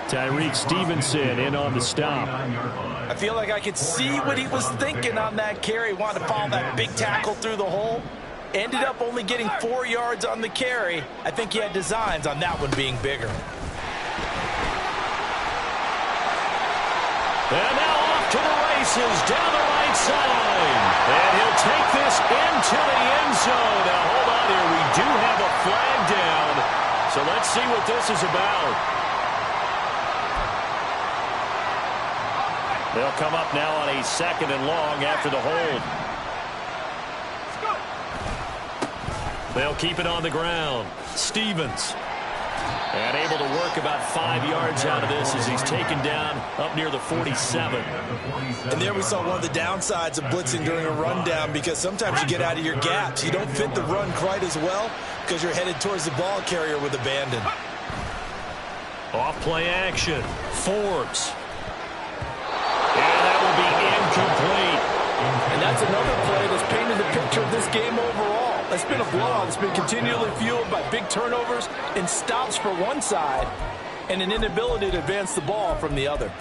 Tyreek Stevenson in on the stop. I feel like I could see what he was thinking on that carry. Wanted to follow that big tackle through the hole. Ended up only getting 4 yards on the carry. I think he had designs on that one being bigger. And now off to the races down the right side. And he'll take this into the end zone. Now hold on here. We do have a flag down. So let's see what this is about. They'll come up now on a 2nd and long after the hold. They'll keep it on the ground. Stevens. And able to work about 5 yards out of this as he's taken down up near the 47. And there we saw one of the downsides of blitzing during a rundown, because sometimes you get out of your gaps. You don't fit the run quite as well because you're headed towards the ball carrier with abandon. Off play action. Forbes. And that will be incomplete. And that's another play that's painted the picture of this game overall. It's been a blowout. It's been continually fueled by big turnovers and stops for one side and an inability to advance the ball from the other.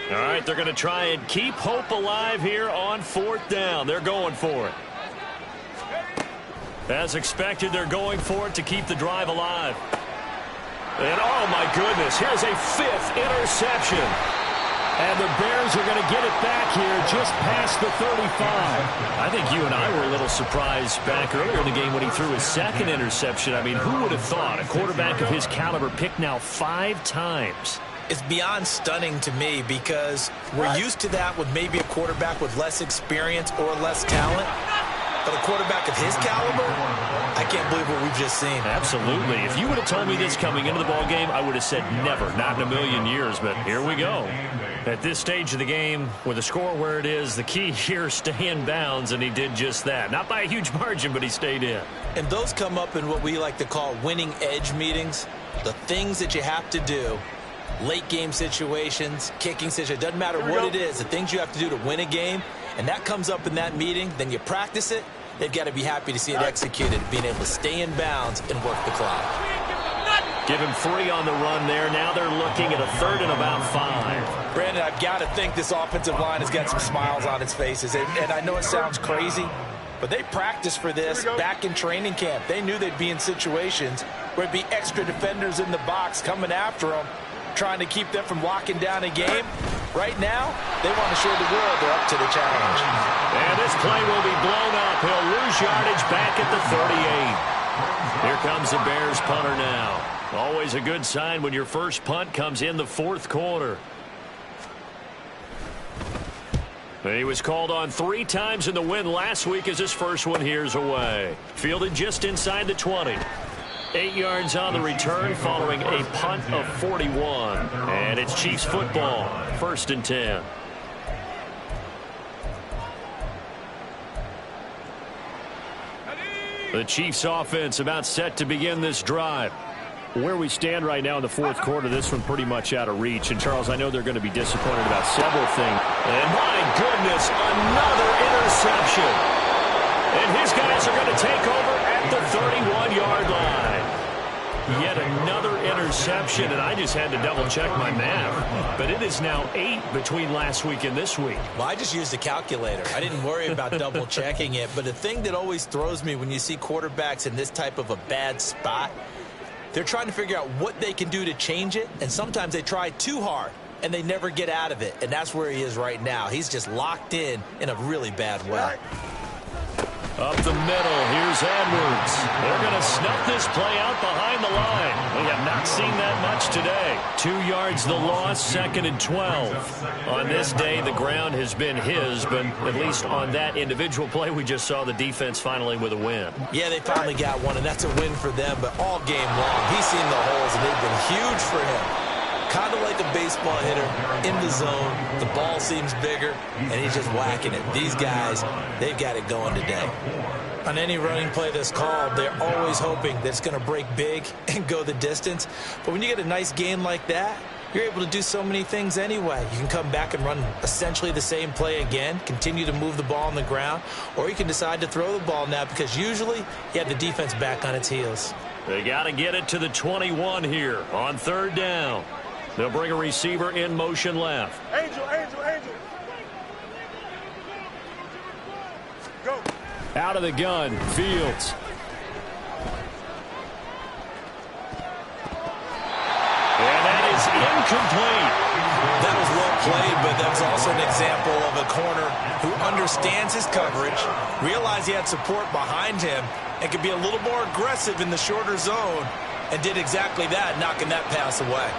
All right, they're going to try and keep hope alive here on 4th down. They're going for it. As expected, they're going for it to keep the drive alive. And, oh, my goodness, here's a 5th interception. And the Bears are going to get it back here just past the 35. I think you and I were a little surprised back earlier in the game when he threw his 2nd interception. I mean, who would have thought a quarterback of his caliber picked now 5 times? It's beyond stunning to me, because we're used to that with maybe a quarterback with less experience or less talent. But a quarterback of his caliber, I can't believe what we've just seen. Absolutely. If you would have told me this coming into the ball game, I would have said never, not in a million years. But here we go. At this stage of the game, with the score where it is, the key here is stay in bounds, and he did just that. Not by a huge margin, but he stayed in. And those come up in what we like to call winning edge meetings. The things that you have to do, late game situations, kicking situations, doesn't matter what it is, the things you have to do to win a game. And that comes up in that meeting, then you practice it. They've got to be happy to see it executed, being able to stay in bounds and work the clock. Give him 3 on the run there. Now they're looking at a 3rd and about 5. Brandon, I've got to think this offensive line has got some smiles on its faces. And I know it sounds crazy, but they practiced for this back in training camp. They knew they'd be in situations where it'd be extra defenders in the box coming after them, trying to keep them from locking down a game. Right now, they want to show the world they're up to the challenge. And this play will be blown up. He'll lose yardage back at the 38. Here comes the Bears punter now. Always a good sign when your first punt comes in the 4th quarter. He was called on 3 times in the win last week as his first one here's away. Fielded just inside the 20. 8 yards on the return following a punt of 41. And it's Chiefs football, 1st and 10. The Chiefs offense about set to begin this drive. Where we stand right now in the 4th quarter, this one pretty much out of reach. And, Charles, I know they're going to be disappointed about several things. And, my goodness, another interception. And his guys are going to take over at the 31-yard line. Yet another interception, and I just had to double-check my math. But it is now 8 between last week and this week. Well, I just used a calculator. I didn't worry about double-checking it. But the thing that always throws me when you see quarterbacks in this type of a bad spot, they're trying to figure out what they can do to change it, and sometimes they try too hard, and they never get out of it. And that's where he is right now. He's just locked in a really bad way. Up the middle, here's Edwards. They're going to snuff this play out behind the line. We have not seen that much today. 2 yards the loss, 2nd and 12. On this day, the ground has been his, but at least on that individual play, we just saw the defense finally with a win. Yeah, they finally got one, and that's a win for them, but all game long, he's seen the holes, and they've been huge for him. Kind of like a baseball hitter in the zone. The ball seems bigger, and he's just whacking it. These guys, they've got it going today. On any running play that's called, they're always hoping that it's going to break big and go the distance. But when you get a nice gain like that, you're able to do so many things anyway. You can come back and run essentially the same play again, continue to move the ball on the ground, or you can decide to throw the ball now because usually you have the defense back on its heels. They got to get it to the 21 here on 3rd down. They'll bring a receiver in motion left. Angel. Go. Out of the gun, Fields. And that is incomplete. That was well played, but that was also an example of a corner who understands his coverage, realized he had support behind him, and could be a little more aggressive in the shorter zone, and did exactly that, knocking that pass away.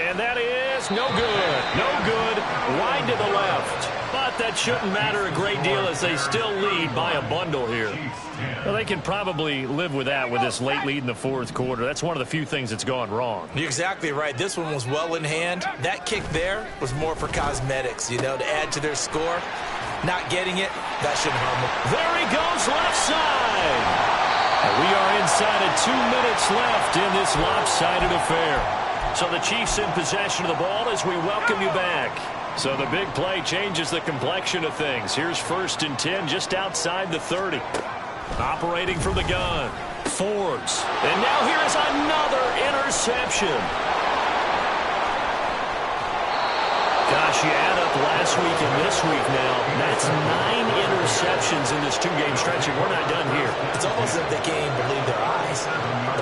And that is no good. No good. Wide to the left. But that shouldn't matter a great deal as they still lead by a bundle here. Well, they can probably live with that with this late lead in the 4th quarter. That's one of the few things that's gone wrong. You're exactly right. This one was well in hand. That kick there was more for cosmetics, to add to their score. Not getting it, that shouldn't harm them. There he goes, left side. And we are inside of 2 minutes left in this lopsided affair. So the Chiefs in possession of the ball as we welcome you back. So the big play changes the complexion of things. Here's 1st and 10 just outside the 30. Operating from the gun. Forbes. And now here is another interception. Gosh, you add up last week and this week now. That's 9 interceptions in this 2-game stretch, and we're not done here. It's almost as if they can't even believe their eyes.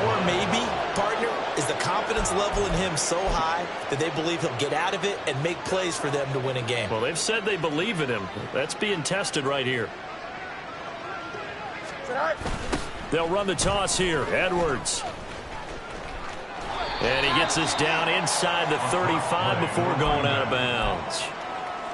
Or maybe, partner, is the confidence level in him so high that they believe he'll get out of it and make plays for them to win a game. Well, they've said they believe in him. That's being tested right here. They'll run the toss here. Edwards. And he gets us down inside the 35 before going out of bounds.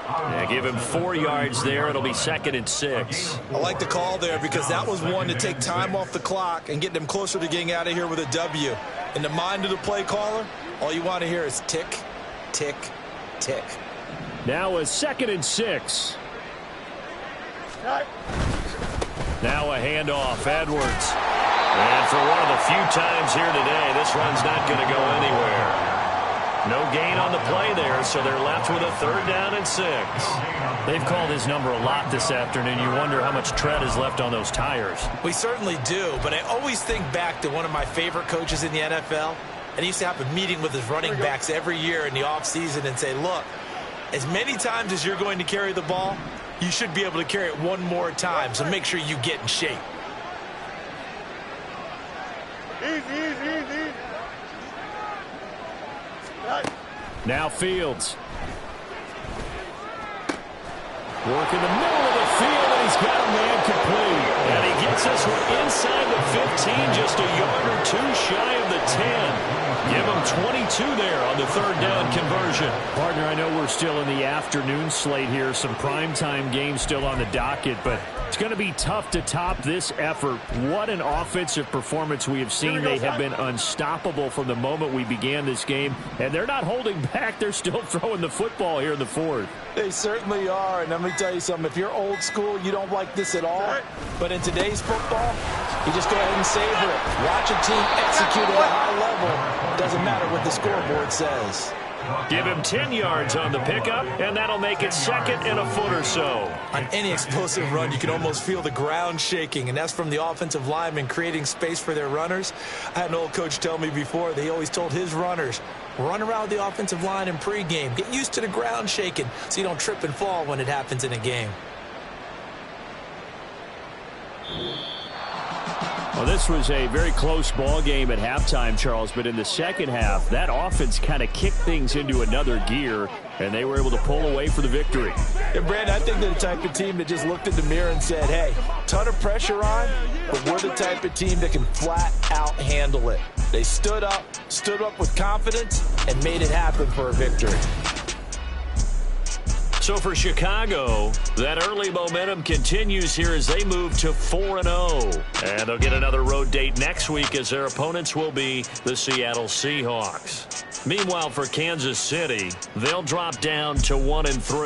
Yeah, give him 4 yards there. It'll be 2nd and 6. I like the call there because that was one to take time off the clock and get them closer to getting out of here with a W. In the mind of the play caller, all you want to hear is tick, tick, tick. Now a 2nd and 6. Now a handoff, Edwards. And for one of the few times here today, this run's not going to go anywhere. No gain on the play there, so they're left with a 3rd down and 6. They've called his number a lot this afternoon. You wonder how much tread is left on those tires. We certainly do, but I always think back to one of my favorite coaches in the NFL, and he used to have a meeting with his running backs every year in the offseason and say, look, as many times as you're going to carry the ball, you should be able to carry it one more time, so make sure you get in shape. Easy. Now Fields. Work in the middle of the field, and he's got a man complete. And he gets us inside the 15, just a yard or 2 shy of the 10. Give him 22 there on the 3rd down conversion. Partner, I know we're still in the afternoon slate here. Some primetime games still on the docket, but it's going to be tough to top this effort. What an offensive performance we have seen. They have been unstoppable from the moment we began this game, and they're not holding back. They're still throwing the football here in the 4th. They certainly are, and let me tell you something. If you're old school, you don't like this at all. But in today's football, you just go ahead and savor it. Watch a team execute at a high level. Doesn't matter what the scoreboard says. Give him 10 yards on the pickup, and that'll make it second and a foot or so. On any explosive run, you can almost feel the ground shaking, and that's from the offensive linemen creating space for their runners. I had an old coach tell me before, they always told his runners, run around the offensive line in pregame. Get used to the ground shaking so you don't trip and fall when it happens in a game. Well, this was a very close ball game at halftime, Charles, but in the second half, that offense kind of kicked things into another gear, and they were able to pull away for the victory. And Brandon, I think they're the type of team that just looked in the mirror and said, hey, ton of pressure on, but we're the type of team that can flat out handle it. They stood up with confidence, and made it happen for a victory. So for Chicago, that early momentum continues here as they move to 4-0. And they'll get another road date next week as their opponents will be the Seattle Seahawks. Meanwhile, for Kansas City, they'll drop down to 1-3.